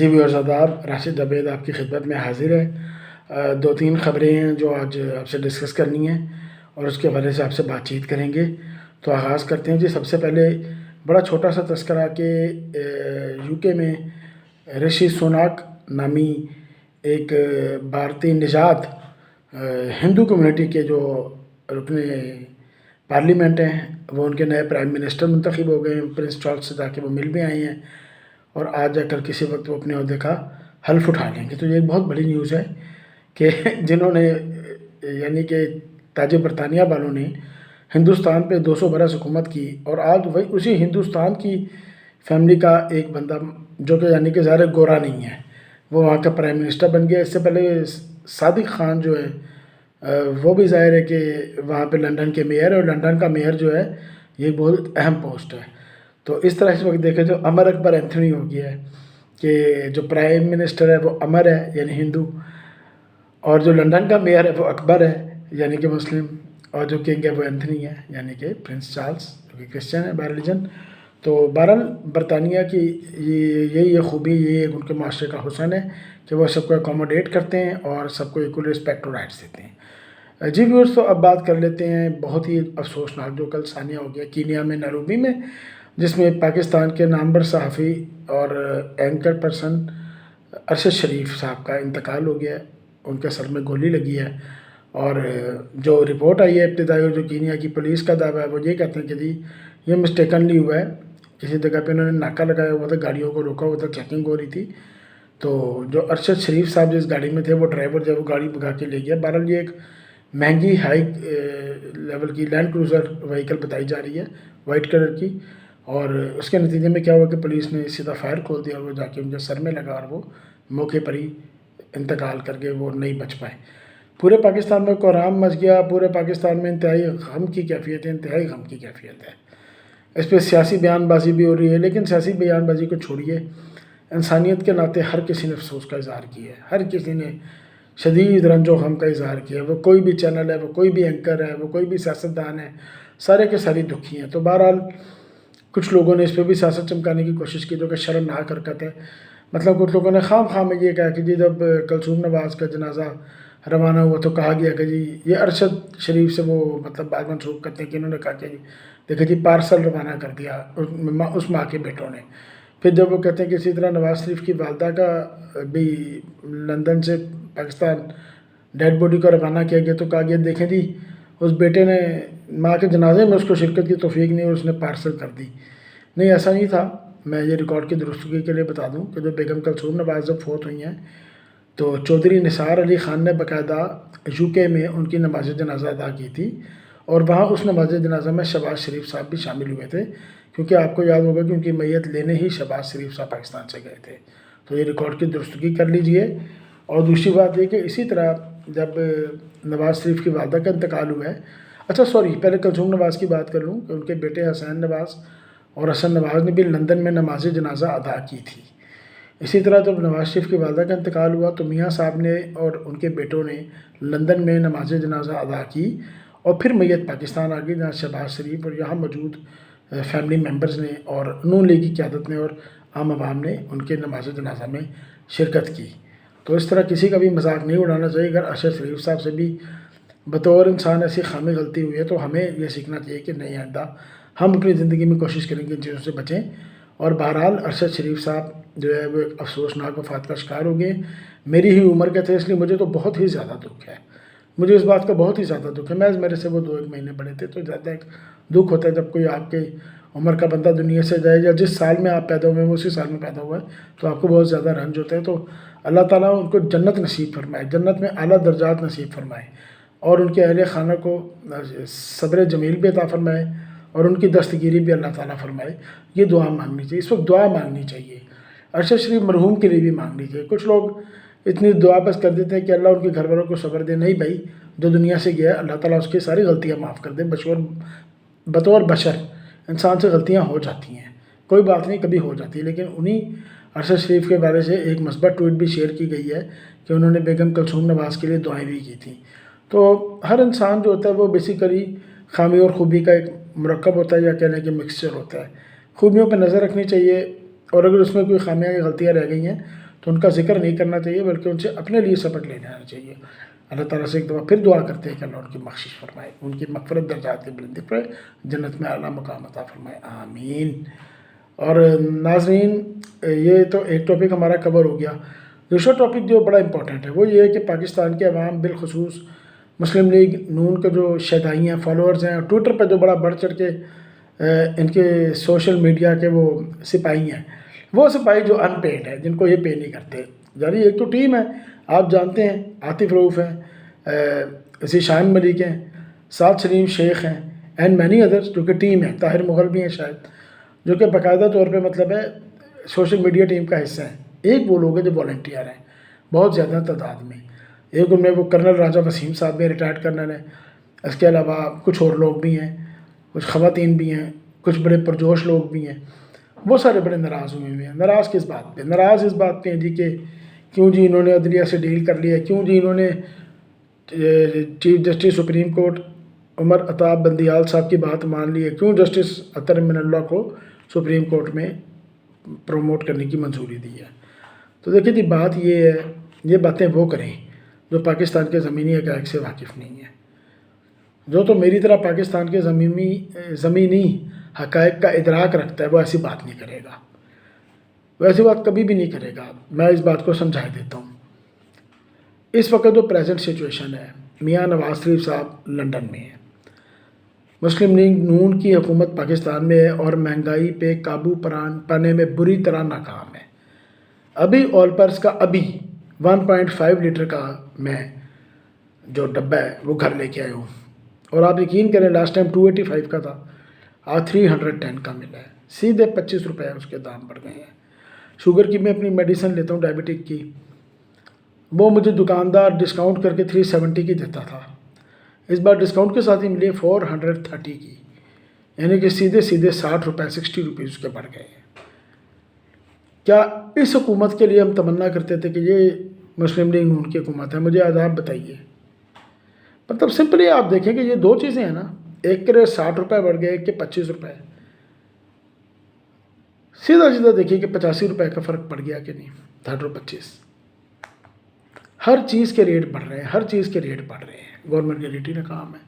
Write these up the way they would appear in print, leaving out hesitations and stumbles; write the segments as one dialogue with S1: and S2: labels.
S1: جی viewers آداب، راشد عبید آپ کی خدمت میں حاضر ہے۔ دو تین خبریں ہیں جو آج آپ سے ڈسکس کرنی ہیں اور اس کے حوالے سے آپ سے بات چیت کریں گے۔ تو آغاز کرتے ہیں جی۔ سب سے پہلے بڑا چھوٹا سا تذکرہ کہ یو کے میں رشی سوناک نامی ایک بھارتی نژاد ہندو کمیونٹی کے جو رکن پارلیمنٹ ہیں وہ ان کے نئے پرائم منسٹر منتخب ہو گئے ہیں۔ پرنس چارلس سے جا کے وہ مل بھی آئے ہیں اور آج جا کر کسی وقت وہ اپنے عہدے کا حلف اٹھا لیں گے۔ تو یہ ایک بہت بڑی نیوز ہے کہ جنہوں نے یعنی کہ تاج برطانیہ والوں نے ہندوستان پہ 200 برس حکومت کی اور آج وہی اسی ہندوستان کی فیملی کا ایک بندہ جو کہ یعنی کہ ظاہر گورا نہیں ہے وہ وہاں کا پرائم منسٹر بن گیا۔ اس سے پہلے صادق خان جو ہے وہ بھی ظاہر ہے کہ وہاں پہ لنڈن کے میئر ہے اور لنڈن کا میئر جو ہے یہ بہت اہم پوسٹ ہے۔ تو اس طرح اس وقت دیکھیں جو امر اکبر اینتھنی ہو گیا ہے کہ جو پرائم منسٹر ہے وہ امر ہے یعنی ہندو، اور جو لنڈن کا میئر ہے وہ اکبر ہے یعنی کہ مسلم، اور جو کنگ ہے وہ اینتھنی ہے یعنی کہ پرنس چارلس جو کہ کرسچن ہے بائی ریلیجن۔ تو بہرحال برطانیہ کی یہی خوبی، یہ ان کے معاشرے کا حسن ہے کہ وہ سب کو اکوموڈیٹ کرتے ہیں اور سب کو ایکول رسپیکٹ اور رائٹس دیتے ہیں۔ جی ویورز، تو اب بات کر لیتے ہیں بہت ہی افسوسناک جو کل ثانیہ ہو گیا کینیا میں نیروبی میں، جس میں پاکستان کے نامور صحافی اور اینکر پرسن ارشد شریف صاحب کا انتقال ہو گیا ہے۔ ان کے سر میں گولی لگی ہے اور جو رپورٹ آئی ہے ابتدائی جو کینیا کی پولیس کا دعویٰ ہے وہ یہ کہتے ہیں کہ جی یہ مسٹیکنلی ہوا ہے، کسی جگہ پہ انہوں نے ناکہ لگایا ہوا تھا، گاڑیوں کو روکا ہوا تھا، چیکنگ ہو رہی تھی، تو جو ارشد شریف صاحب جس گاڑی میں تھے وہ ڈرائیور جب وہ گاڑی بھگا کے لے گیا۔ بہرحال یہ ایک مہنگی ہائی لیول کی لینڈ کروزر وہیکل بتائی جا رہی ہے وائٹ کلر کی، اور اس کے نتیجے میں کیا ہوا کہ پولیس نے سیدھا فائر کھول دیا اور وہ جا کے ان کے سر میں لگا اور وہ موقع پر ہی انتقال کر کے وہ نہیں بچ پائے۔ پورے پاکستان میں کوہرام مچ گیا، پورے پاکستان میں انتہائی غم کی کیفیت ہے، انتہائی غم کی کیفیت ہے۔ اس پہ سیاسی بیان بازی بھی ہو رہی ہے، لیکن سیاسی بیان بازی کو چھوڑیے، انسانیت کے ناطے ہر کسی نے افسوس کا اظہار کیا ہے، ہر کسی نے شدید رنج و غم کا اظہار کیا ہے۔ وہ کوئی بھی چینل ہے، وہ کوئی بھی اینکر ہے، وہ کوئی بھی سیاستدان ہے، سارے کے ساری دکھی ہیں۔ تو بہرحال کچھ لوگوں نے اس پہ بھی سیاست چمکانے کی کوشش کی جو کہ شرمناک حرکت ہے۔ مطلب کچھ لوگوں نے خواہ میں یہ کہا کہ جی جب کلثوم نواز کا جنازہ روانہ ہوا تو کہا گیا کہ جی یہ ارشد شریف سے وہ مطلب بات منسوخ کرتے ہیں کہ انہوں نے کہا کہ جی دیکھیں جی پارسل روانہ کر دیا اس ماں کے بیٹوں نے۔ پھر جب وہ کہتے ہیں کہ اسی طرح نواز شریف کی والدہ کا بھی لندن سے پاکستان ڈیڈ باڈی کو روانہ کیا گیا تو کہا گیا دیکھیں جی اس بیٹے نے ماں کے جنازے میں اس کو شرکت کی توفیق نہیں اور اس نے پارسل کر دی۔ نہیں، ایسا نہیں تھا۔ میں یہ ریکارڈ کی درستگی کے لیے بتا دوں کہ جو بیگم کلثوم نواز جب فوت ہوئی ہیں تو چودھری نثار علی خان نے باقاعدہ یو کے میں ان کی نماز جنازہ ادا کی تھی، اور وہاں اس نماز جنازہ میں شہباز شریف صاحب بھی شامل ہوئے تھے، کیونکہ آپ کو یاد ہوگا کہ ان کی میت لینے ہی شہباز شریف صاحب پاکستان سے گئے تھے۔ تو یہ ریکارڈ کی درستگی کر لیجئے۔ اور دوسری بات یہ کہ اسی طرح جب نواز شریف کی والدہ کا انتقال ہوا ہے، اچھا سوری پہلے کلثوم نواز کی بات کر لوں کہ ان کے بیٹے حسین نواز اور حسن نواز نے بھی لندن میں نماز جنازہ ادا کی تھی۔ اسی طرح جب نواز شریف کی والدہ کا انتقال ہوا تو میاں صاحب نے اور ان کے بیٹوں نے لندن میں نماز جنازہ ادا کی، اور پھر میت پاکستان آ گئی جہاں شہباز شریف اور یہاں موجود فیملی ممبرز نے اور نون لیگ کی قیادت نے اور عام عوام نے ان کے نماز جنازہ میں شرکت کی۔ تو اس طرح کسی کا بھی مذاق نہیں اڑانا چاہیے۔ اگر ارشد شریف صاحب سے بھی بطور انسان ایسی خامی غلطی ہوئی ہے تو ہمیں یہ سیکھنا چاہیے کہ نہیں آئندہ ہم اپنی زندگی میں کوشش کریں گے ان چیزوں سے بچیں۔ اور بہرحال ارشد شریف صاحب جو ہے وہ ایک افسوسناک وفات کا شکار ہو گئے۔ میری ہی عمر کے تھے، اس لیے مجھے تو بہت ہی زیادہ دکھ ہے، مجھے اس بات کا بہت ہی زیادہ دکھ ہے۔ میرے سے وہ 2-1 مہینے بڑے تھے، تو زیادہ ایک دکھ ہوتا ہے جب کوئی آپ کے عمر کا بندہ دنیا سے جائے، یا جس سال میں آپ پیدا ہوئے ہیں اسی سال میں پیدا ہوا ہے تو آپ کو بہت زیادہ رنج ہوتا ہے۔ تو اللہ تعالیٰ ان کو جنت نصیب فرمائے، جنت میں اعلیٰ درجات نصیب فرمائے، اور ان کے اہل خانہ کو صبر جمیل بھی عطا فرمائے اور ان کی دستگیری بھی اللہ تعالیٰ فرمائے۔ یہ دعا مانگنی چاہیے، اس وقت دعا مانگنی چاہیے، ارشد شریف مرحوم کے لیے بھی مانگنی چاہیے۔ کچھ لوگ اتنی دعا بس کر دیتے ہیں کہ اللہ ان کے گھر والوں کو صبر دے۔ نہیں بھائی، جو دنیا سے گیا اللہ تعالیٰ اس کی ساری غلطیاں معاف کر دے۔ بطور بشر انسان سے غلطیاں ہو جاتی ہیں، کوئی بات نہیں، کبھی ہو جاتی ہے، لیکن انہی ارشد شریف کے بارے سے ایک مثبت ٹویٹ بھی شیئر کی گئی ہے کہ انہوں نے بیگم کلثوم نواز کے لیے دعائیں بھی کی تھیں۔ تو ہر انسان جو ہوتا ہے وہ بیسیکلی خامی اور خوبی کا ایک مرکب ہوتا ہے، یا کہنے کہ مکسچر ہوتا ہے۔ خوبیوں پہ نظر رکھنی چاہیے، اور اگر اس میں کوئی خامیاں یا غلطیاں رہ گئی ہیں تو ان کا ذکر نہیں کرنا چاہیے، بلکہ ان سے اپنے لیے سبق لے جانا چاہیے۔ اللہ تعالیٰ سے ایک دفعہ پھر دعا کرتے ہیں کہ اللہ ان کی بخشش فرمائے، ان کی مغفرت درجات کی بلندی پر جنت میں اعلیٰ مقام عطا فرمائے، آمین۔ اور ناظرین، یہ تو ایک ٹاپک ہمارا کور ہو گیا۔ دوسرا ٹاپک جو بڑا امپورٹنٹ ہے وہ یہ ہے کہ پاکستان کے عوام بالخصوص مسلم لیگ نون کے جو شیدائی ہیں، فالوورز ہیں، اور ٹویٹر پہ جو بڑا بڑھ چڑھ کے ان کے سوشل میڈیا کے وہ سپاہی ہیں، وہ سپاہی جو ان پیڈ ہیں، جن کو یہ پے نہیں کرتے، یعنی ایک تو ٹیم ہے، آپ جانتے ہیں، عاطف رؤوف ہیں، ذیشان ملک ہیں، سعد سلیم شیخ ہیں، اینڈ مینی ادرس، جو کہ ٹیم ہے، طاہر مغل بھی ہیں شاید، جو کہ باقاعدہ طور پہ مطلب ہے سوشل میڈیا ٹیم کا حصہ ہیں۔ ایک وہ لوگ ہیں جو والنٹیئر ہیں بہت زیادہ تعداد میں، ایک ان میں وہ کرنل راجہ وسیم صاحب بھی ریٹائرڈ کرنل ہیں، اس کے علاوہ کچھ اور لوگ بھی ہیں، کچھ خواتین بھی ہیں، کچھ بڑے پرجوش لوگ بھی ہیں، وہ سارے بڑے ناراض ہوئے ہوئے ہیں۔ ناراض کس بات پہ؟ ناراض اس بات پہ ہیں جی کہ کیوں جی انہوں نے عدلیہ سے ڈیل کر لیا، کیوں جی انہوں نے chief justice supreme court Umar Ata Bandial صاحب کی بات مان لی ہے، کیوں جسٹس اطہر من اللہ کو سپریم کورٹ میں پروموٹ کرنے کی منظوری دی ہے۔ تو دیکھیں جی، بات یہ ہے، یہ باتیں وہ کریں جو پاکستان کے زمینی حقائق سے واقف نہیں ہیں۔ جو تو میری طرح پاکستان کے زمینی حقائق کا ادراک رکھتا ہے وہ ایسی بات نہیں کرے گا، وہ ایسی بات کبھی بھی نہیں کرے گا۔ میں اس بات کو سمجھا دیتا ہوں۔ اس وقت جو پریزنٹ سچویشن ہے، میاں نواز شریف صاحب لنڈن میں ہیں، مسلم لیگ نون کی حکومت پاکستان میں ہے اور مہنگائی پہ قابو پانے میں بری طرح ناکام ہے۔ ابھی آل پرس کا ابھی 1.5 لیٹر کا میں جو ڈبہ ہے وہ گھر لے کے آیا ہوں، اور آپ یقین کریں لاسٹ ٹائم 285 کا تھا، آج 310 کا ملا ہے، سیدھے 25 روپے اس کے دام بڑھ گئے ہیں۔ شوگر کی میں اپنی میڈیسن لیتا ہوں ڈائبٹک کی، وہ مجھے دکاندار ڈسکاؤنٹ کر کے 370 کی دیتا تھا، اس بار ڈسکاؤنٹ کے ساتھ ہی ملی 430 کی، یعنی کہ سیدھے 60 روپے 60 روپیز اس کے بڑھ گئے ہیں۔ کیا اس حکومت کے لیے ہم تمنا کرتے تھے کہ یہ مسلم لیگ نون کی حکومت ہے؟ مجھے آج آپ بتائیے۔ مطلب سمپلی آپ دیکھیں کہ یہ دو چیزیں ہیں نا، ایک کے 60 روپے بڑھ گئے، ایک کے 25 روپے، سیدھا سیدھا دیکھیے کہ 85 روپے کا فرق پڑ گیا کہ نہیں، 30 اور 25۔ ہر چیز کے ریٹ بڑھ رہے ہیں، ہر چیز کے ریٹ بڑھ رہے ہیں، گورنمنٹ کی ریٹی ناکام ہے۔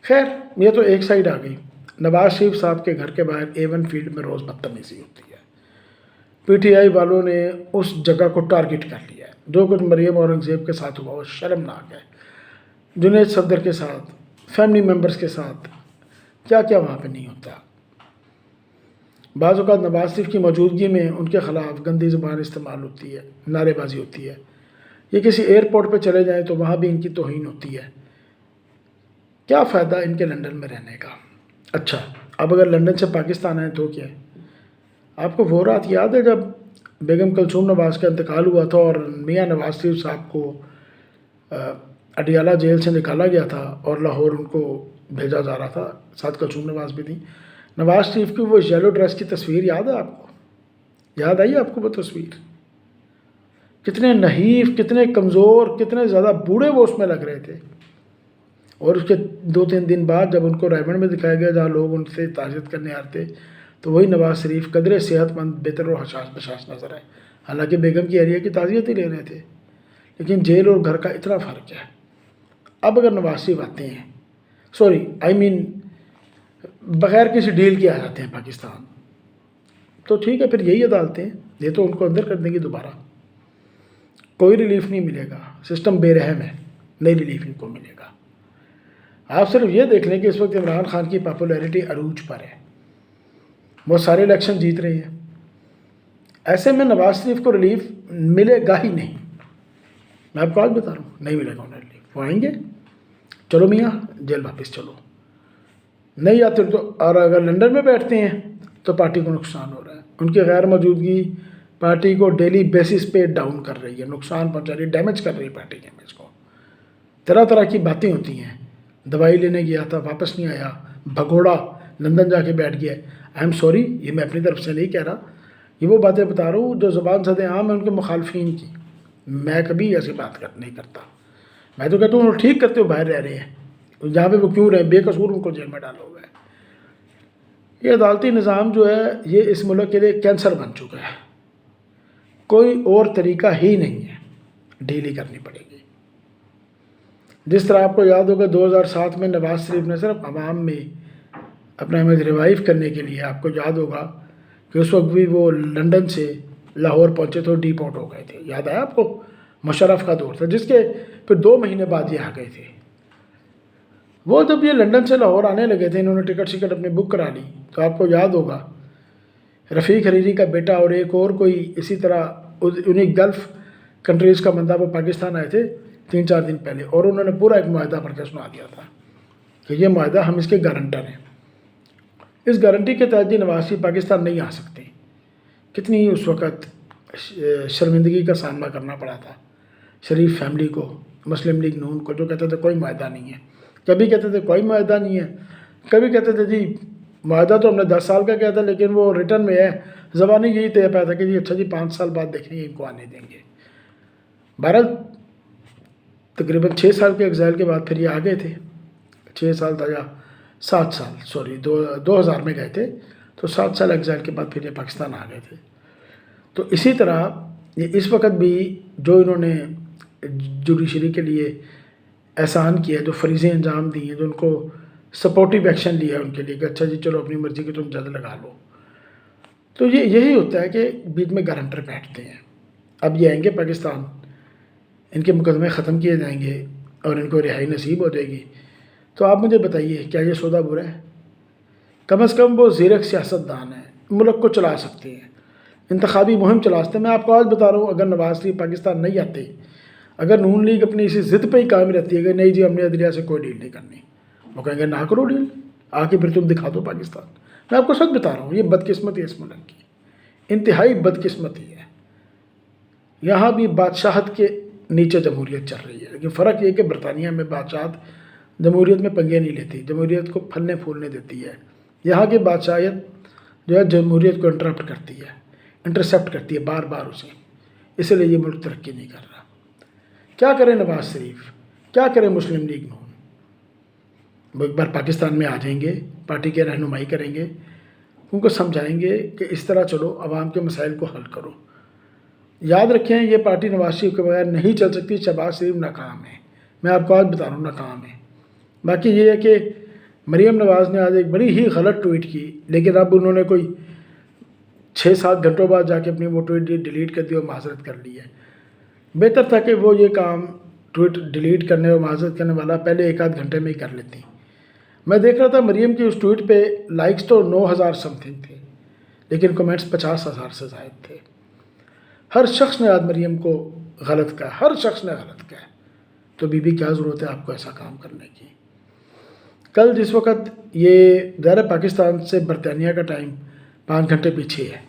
S1: خیر، یہ تو ایک سائڈ آ گئی۔ نواز شریف صاحب کے گھر کے باہر A1 فیلڈ میں روز بدتمیزی ہوتی ہے، پی ٹی آئی والوں نے اس جگہ کو ٹارگٹ کر لیا ہے۔ جو کچھ مریم اورنگزیب کے ساتھ ہوا وہ شرمناک ہے، جنید صفدر کے ساتھ، فیملی ممبرز کے ساتھ کیا کیا وہاں پہ نہیں ہوتا۔ بعض اوقات نواز شریف کی موجودگی میں ان کے خلاف گندی زبان استعمال ہوتی ہے، نعرے بازی ہوتی ہے، یہ کسی ایئرپورٹ پہ چلے جائیں تو وہاں بھی ان کی توہین ہوتی ہے۔ کیا فائدہ ان کے لنڈن میں رہنے کا؟ اچھا، اب اگر لنڈن سے پاکستان آئیں تو کیا ہے؟ آپ کو وہ رات یاد ہے جب بیگم کلثوم نواز کا انتقال ہوا تھا اور میاں نواز شریف صاحب کو اڈیالہ جیل سے نکالا گیا تھا اور لاہور ان کو بھیجا جا رہا تھا، ساتھ کلثوم نواز بھی تھی۔ نواز شریف کی وہ یلو ڈریس کی تصویر یاد ہے آپ کو؟ یاد آئی آپ کو وہ تصویر؟ کتنے نحیف، کتنے کمزور، کتنے زیادہ بوڑھے وہ اس میں لگ رہے تھے۔ اور اس کے 2-3 دن بعد جب ان کو رائمنڈ میں دکھایا گیا جہاں لوگ ان سے تعزیت کرنے آتے، تو وہی نواز شریف قدرے صحت مند، بہتر اور حساس بشاش نظر آئے، حالانکہ بیگم کی اہلیہ کی تعزیت ہی لے رہے تھے۔ لیکن جیل اور گھر کا اتنا فرق ہے۔ اب اگر نواز شریف آتے ہیں، بغیر کسی ڈیل کے آ جاتے ہیں پاکستان، تو ٹھیک ہے، پھر یہی عدالتیں ہیں، یہ تو ان کو اندر کر دیں گی دوبارہ، کوئی ریلیف نہیں ملے گا، سسٹم بے رحم ہے، نئی ریلیف ان کو ملے گا۔ آپ صرف یہ دیکھ لیں کہ اس وقت عمران خان کی پاپولیرٹی عروج پر ہے، وہ سارے الیکشن جیت رہے ہیں، ایسے میں نواز شریف کو ریلیف ملے گا ہی نہیں۔ میں آپ کو آج بتا رہا ہوں، نہیں ملے گا انہیں ریلیف۔ وہ آئیں گے، چلو میاں جیل واپس چلو، نہیں آتے تو، اور اگر لنڈن میں بیٹھتے ہیں تو پارٹی کو نقصان ہو رہا ہے، ان کی غیر موجودگی پارٹی کو ڈیلی بیسس پہ ڈاؤن کر رہی ہے، نقصان پہنچا رہی ہے، ڈیمیج کر رہی ہے پارٹی کے امیج کو۔ طرح طرح کی باتیں ہوتی ہیں، دوائی لینے گیا تھا واپس نہیں آیا، بھگوڑا لندن جا کے بیٹھ گیا۔ آئی ایم سوری، یہ میں اپنی طرف سے نہیں کہہ رہا، یہ وہ باتیں بتا رہا ہوں جو زبان زد عام ہے ان کے مخالفین کی۔ میں کبھی ایسی بات نہیں کرتا، میں تو کہتا ہوں وہ ٹھیک کرتے ہو، باہر رہ رہے ہیں، جہاں پہ وہ کیوں رہے، بے قصور ان کو جیل میں ڈالو گے۔ یہ عدالتی نظام جو ہے یہ اس ملک کے لیے کینسر بن چکا ہے، کوئی اور طریقہ ہی نہیں ہے، ڈیل ہی کرنی پڑے گی۔ جس طرح آپ کو یاد ہوگا 2007 میں نواز شریف نے صرف عوام میں اپنا امیج ریوائیو کرنے کے لیے، آپ کو یاد ہوگا کہ اس وقت بھی وہ لنڈن سے لاہور پہنچے تو ڈی پورٹ ہو گئے تھے، یاد آیا آپ کو؟ مشرف کا دور تھا، جس کے پھر 2 مہینے بعد یہ آ گئے تھے۔ وہ جب یہ لنڈن سے لاہور آنے لگے تھے، انہوں نے ٹکٹ شکٹ اپنی بک کرا لی، تو آپ کو یاد ہوگا رفیق حریری کا بیٹا اور ایک اور کوئی اسی طرح انہیں گلف کنٹریز کا بندہ وہ پاکستان آئے تھے 3-4 دن پہلے، اور انہوں نے پورا ایک معاہدہ پڑھ کے سنا دیا تھا کہ یہ معاہدہ ہم اس کے گارنٹر ہیں۔ اس گارنٹی کے تحت جی نواز شریف پاکستان نہیں آ سکتے۔ کتنی اس وقت شرمندگی کا سامنا کرنا پڑا تھا شریف فیملی کو، مسلم لیگ نون کو، جو کہتے تھے کوئی معاہدہ نہیں ہے، کبھی کہتے تھے کوئی معاہدہ نہیں ہے، کبھی کہتے تھے جی معاہدہ تو ہم نے 10 سال کا کیا تھا لیکن وہ ریٹرن میں ہے، زبانی یہی طے پایا تھا کہ جی اچھا جی 5 سال بعد دیکھیں گے ان کو آنے دیں گے۔ بہرحال تقریباً 6 سال کے ایگزائل کے بعد پھر یہ آ گئے تھے، 6 سال تھا یا 7 سال، سوری 2000 میں گئے تھے، تو 7 سال ایگزائل کے بعد پھر یہ پاکستان آ گئے تھے۔ تو اسی طرح یہ اس وقت بھی جو انہوں نے جوڈیشری کے لیے احسان کیا، جو فریضیں انجام دی ہیں، جو ان کو سپورٹیو ایکشن لیا ان کے لیے کہ اچھا جی چلو اپنی مرضی کی تم جج لگا لو، تو یہی ہوتا ہے کہ بیچ میں گارنٹر بیٹھتے ہیں۔ اب یہ آئیں گے پاکستان، ان کے مقدمے ختم کیے جائیں گے اور ان کو رہائی نصیب ہو جائے گی، تو آپ مجھے بتائیے کیا یہ سودا برا ہے؟ کم از کم وہ زیرک سیاستدان ہیں، ملک کو چلا سکتے ہیں، انتخابی مہم چلا سکتے ہیں۔ میں آپ کو آج بتا رہا ہوں، اگر نواز شریف پاکستان نہیں آتے، اگر نون لیگ اپنی اسی ضد پہ ہی قائم رہتی ہے کہ نہیں جی ہم نے عدلیہ سے کوئی ڈیل نہیں کرنی، وہ کہیں گے نہ کرو ڈیل، آ کے پھر تم دکھا دو پاکستان۔ میں آپ کو سچ بتا رہا ہوں، یہ بدقسمتی ہے اس ملک کی، انتہائی بدقسمتی ہے۔ یہاں بھی بادشاہت کے نیچے جمہوریت چل رہی ہے، لیکن فرق یہ کہ برطانیہ میں بادشاہت جمہوریت میں پنگے نہیں لیتی، جمہوریت کو پھلنے پھولنے دیتی ہے۔ یہاں کی بادشاہت جو ہے جمہوریت کو انٹرسیپٹ کرتی ہے بار بار اسے، اس لیے یہ ملک ترقی نہیں کر رہا۔ کیا کرے نواز شریف، کیا کرے مسلم لیگ نون؟ وہ ایک بار پاکستان میں آ جائیں گے، پارٹی کے رہنمائی کریں گے، ان کو سمجھائیں گے کہ اس طرح چلو، عوام کے مسائل کو حل کرو۔ یاد رکھیں یہ پارٹی نواز شریف کے بغیر نہیں چل سکتی، شہباز شریف ناکام ہے، میں آپ کو آج بتا رہا ہوں ناکام ہے۔ باقی یہ ہے کہ مریم نواز نے آج ایک بڑی ہی غلط ٹویٹ کی، لیکن اب انہوں نے کوئی 6-7 گھنٹوں بعد جا کے اپنی وہ ٹویٹ ڈیلیٹ کر دی اور معذرت کر لی ہے۔ بہتر تھا کہ وہ یہ کام ٹویٹ ڈیلیٹ کرنے اور معذرت کرنے والا پہلے 1-8 گھنٹے میں ہی کر لیتی۔ میں دیکھ رہا تھا مریم کی اس ٹویٹ پہ لائکس تو 9000 سم تھنگ تھے، لیکن کمنٹس 50,000 سے زائد تھے۔ ہر شخص نے آج مریم کو غلط کہا، ہر شخص نے غلط کہا، تو بی کیا ضرورت ہے آپ کو ایسا کام کرنے کی؟ کل جس وقت یہ ظاہر پاکستان سے برطانیہ کا ٹائم 5 گھنٹے پیچھے ہے،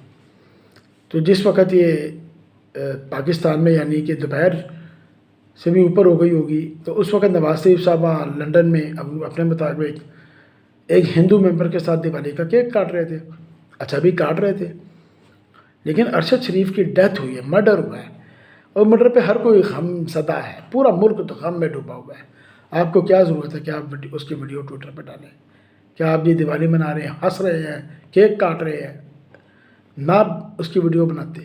S1: تو جس وقت یہ پاکستان میں یعنی کہ دوپہر سے بھی اوپر ہو گئی ہوگی، تو اس وقت نواز شریف صاحب وہاں لنڈن میں اپنے مطابق ایک ہندو ممبر کے ساتھ دیوالی کا کیک کاٹ رہے تھے۔ اچھا بھی کاٹ رہے تھے، لیکن ارشد شریف کی ڈیتھ ہوئی ہے، مرڈر ہوا ہے، اور مرڈر پہ ہر کوئی غم زدہ ہے، پورا ملک تو غم میں ڈوبا ہوا ہے۔ آپ کو کیا ضرورت ہے کہ آپ اس کی ویڈیو ٹویٹر پہ ڈالیں؟ کیا آپ یہ دیوالی منا رہے ہیں، ہنس رہے ہیں، کیک کاٹ رہے ہیں؟ نہ اس کی ویڈیو بناتے،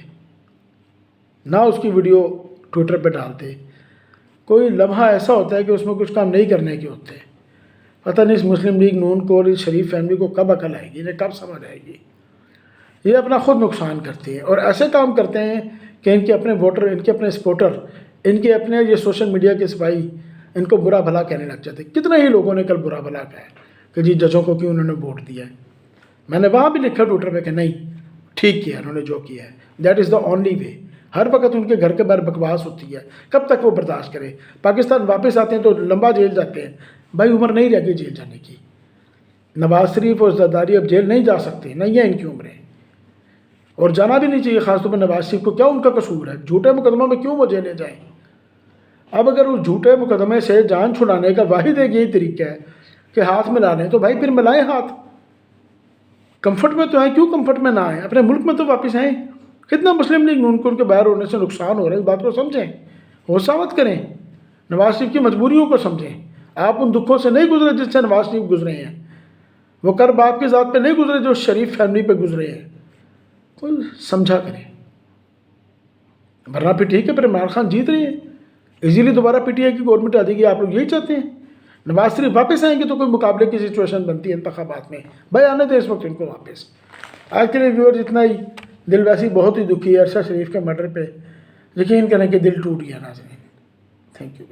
S1: نہ اس کی ویڈیو ٹویٹر پہ ڈالتے۔ کوئی لمحہ ایسا ہوتا ہے کہ اس میں کچھ کام نہیں کرنے کے ہوتے۔ پتہ نہیں اس مسلم لیگ نون کو اور اس شریف فیملی کو کب عقل آئے گی، انہیں کب سمجھ آئے گی؟ یہ اپنا خود نقصان کرتے ہیں اور ایسے کام کرتے ہیں کہ ان کے اپنے ووٹر، ان کے اپنے سپورٹر، ان کے اپنے یہ سوشل میڈیا کے سپاہی ان کو برا بھلا کہنے لگ جاتے۔ کتنے ہی لوگوں نے کل برا بھلا کہا ہے کہ جی ججوں کو کیوں انہوں نے ووٹ دیا ہے۔ میں نے وہاں بھی لکھا ٹویٹر پہ کہ نہیں، ٹھیک کیا انہوں نے جو کیا ہے، that is the only way. ہر وقت ان کے گھر کے باہر بکواس ہوتی ہے، کب تک وہ برداشت کرے؟ پاکستان واپس آتے ہیں تو لمبا جیل جاتے ہیں، بھائی عمر نہیں رہ گئی جیل جانے کی۔ نواز شریف اور زرداری اب جیل نہیں جا سکتے، نہیں ہے ان کی عمریں، اور جانا بھی نہیں چاہیے۔ خاص طور پر نواز شریف کو کیا ان کا قصور ہے؟ جھوٹے مقدموں میں کیوں وہ جیلیں جائیں؟ اب اگر اس جھوٹے مقدمے سے جان چھڑانے کا واحد ایک یہی طریقہ ہے کہ ہاتھ ملا لیں، تو بھائی پھر ملائیں ہاتھ۔ کمفرٹ میں تو آئیں، کیوں کمفرٹ میں نہ آئیں؟ اپنے ملک میں تو واپس آئیں۔ کتنا مسلم لیگ نون کو ان کے باہر ہونے سے نقصان ہو رہا ہے، اس بات کو سمجھیں، غصہ مت کریں، نواز شریف کی مجبوریوں کو سمجھیں۔ آپ ان دکھوں سے نہیں گزرے جس سے نواز شریف گزرے ہیں، وہ کرب آپ کی ذات پہ نہیں گزرے جو شریف فیملی پہ گزرے ہیں۔ کوئی سمجھا کریں۔ ورنہ پھر ٹھیک ہے، پھر عمران خان جیت رہی ہے ایزیلی، دوبارہ پی ٹی آئی کی گورنمنٹ آ جائے گی. آپ لوگ یہی چاہتے ہیں؟ نواز شریف واپس آئیں گے تو کوئی مقابلے کی سچویشن بنتی ہے انتخابات میں. بھائی آنے دیں اس وقت ان کو واپس. آج کے لیے ویورز اتنا ہی. دل ویسی بہت ہی دکھی ہے ارشد شریف کے مرڈر پہ. یقین کریں کہ دل ٹوٹ گیا ناظرین. Thank you.